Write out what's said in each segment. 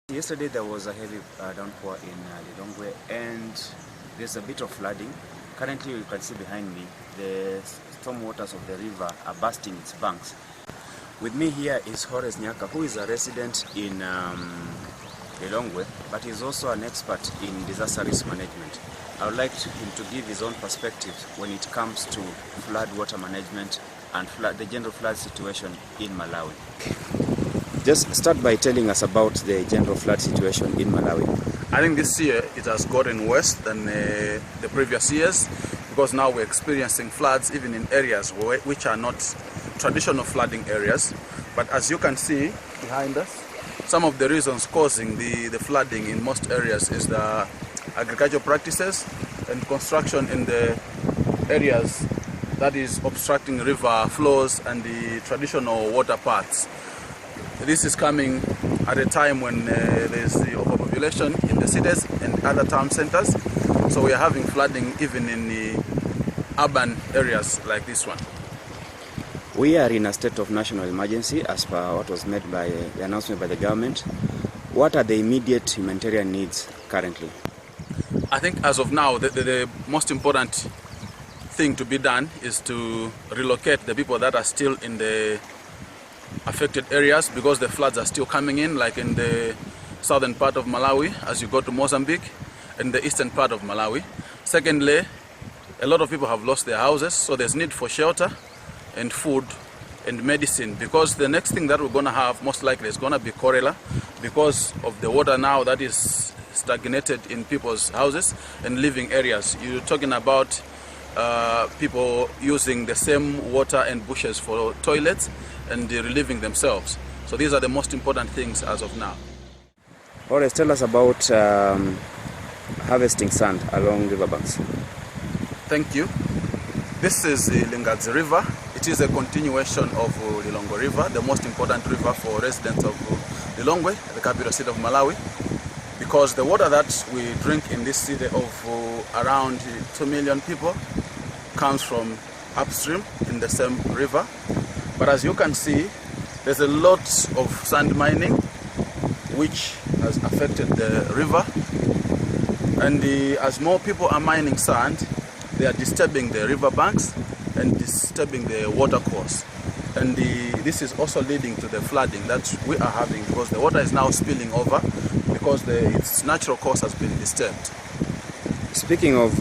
Yesterday there was a heavy downpour in Lilongwe, and there's a bit of flooding. Currently you can see behind me the storm waters of the river are bursting its banks. With me here is Horace Nyaka, who is a resident in Lilongwe, but he's also an expert in disaster risk management. I would like him to give his own perspective when it comes to flood water management and the general flood situation in Malawi. Just start by telling us about the general flood situation in Malawi. I think this year it has gotten worse than the previous years, because now we're experiencing floods even in areas which are not traditional flooding areas. But as you can see behind us, some of the reasons causing the flooding in most areas is the agricultural practices and construction in the areas that is obstructing river flows and the traditional water paths. This is coming at a time when there's the overpopulation in the cities and other town centers. So we are having flooding even in the urban areas like this one. We are in a state of national emergency as per what was made by the announcement by the government. What are the immediate humanitarian needs currently? I think as of now, the most important thing to be done is to relocate the people that are still in the affected areas, because the floods are still coming in, like in the southern part of Malawi as you go to Mozambique, and the eastern part of Malawi. Secondly, a lot of people have lost their houses, so there's need for shelter and food and medicine, because the next thing that we're going to have most likely is going to be cholera, because of the water now that is stagnated in people's houses and living areas. You're talking about people using the same water and bushes for toilets and relieving themselves. So these are the most important things as of now. Horace, tell us about harvesting sand along riverbanks. Thank you. This is the Lingadzi River. It is a continuation of Lilongwe River, the most important river for residents of Lilongwe, the capital city of Malawi, because the water that we drink in this city of around 2 million people comes from upstream in the same river. But as you can see, there's a lot of sand mining which has affected the river, and as more people are mining sand, they are disturbing the river banks and disturbing the water course, and this is also leading to the flooding that we are having, because the water is now spilling over because its natural course has been disturbed. Speaking of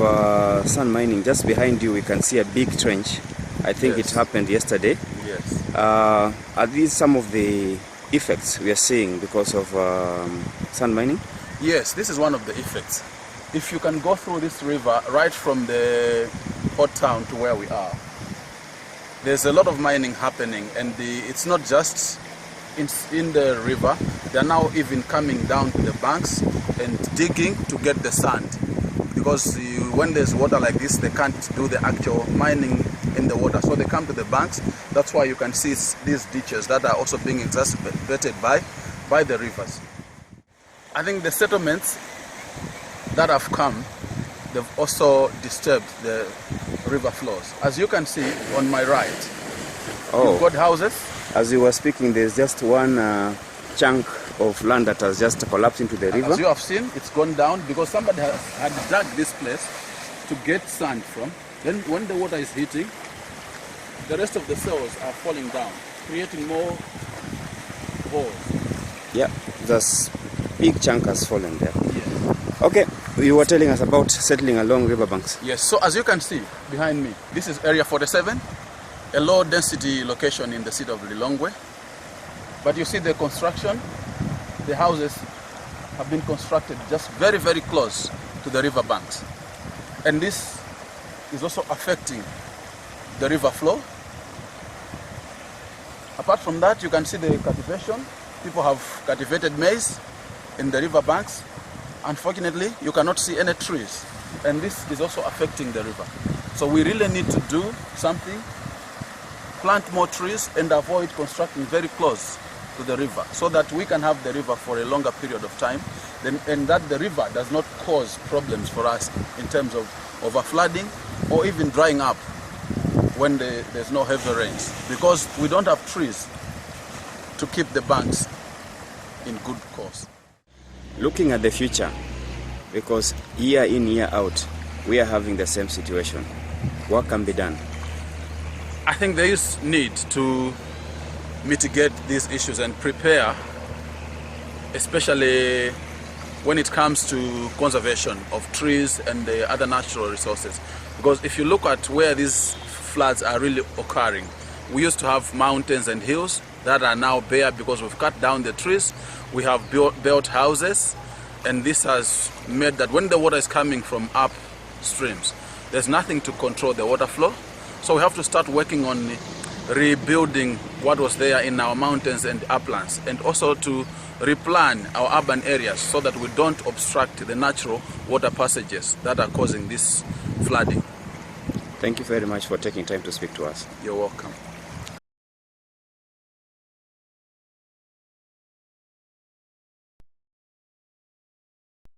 sand mining, just behind you we can see a big trench. I think Yes. It happened yesterday. Yes. Are these some of the effects we are seeing because of sand mining? Yes, this is one of the effects. If you can go through this river right from the port town to where we are, there's a lot of mining happening, and it's not just in the river. They're now even coming down to the banks and digging to get the sand, because when there's water like this, they can't do the actual mining in the water, so they come to the banks. That's why you can see these ditches that are also being exacerbated by the rivers. I think the settlements that have come, they've also disturbed the river flows. As you can see on my right, you've got houses. As you were speaking, there's just one chunk of land that has just collapsed into the river. As you have seen, it's gone down because somebody had dug this place to get sand from. Then when the water is hitting, the rest of the cells are falling down, creating more holes. Yeah, this big chunk has fallen there. Yes. Okay, you were telling us about settling along riverbanks. Yes, so as you can see behind me, this is area 47, a low density location in the city of Lilongwe. But you see the construction, the houses have been constructed just very, very close to the river banks. And this is also affecting the river flow. Apart from that, you can see the cultivation. People have cultivated maize in the river banks. Unfortunately, you cannot see any trees, and this is also affecting the river. So we really need to do something, plant more trees and avoid constructing very close to the river, so that we can have the river for a longer period of time, and that the river does not cause problems for us in terms of overflooding or even drying up when there's no heavy rains, because we don't have trees to keep the banks in good course. Looking at the future, because year in, year out, we are having the same situation. What can be done? I think there is need to mitigate these issues and prepare, especially when it comes to conservation of trees and the other natural resources. Because if you look at where these floods are really occurring, we used to have mountains and hills that are now bare because we've cut down the trees. We have built houses, and this has made that when the water is coming from upstreams, there's nothing to control the water flow. So we have to start working on rebuilding what was there in our mountains and uplands, and also to replan our urban areas so that we don't obstruct the natural water passages that are causing this flooding. Thank you very much for taking time to speak to us. You're welcome.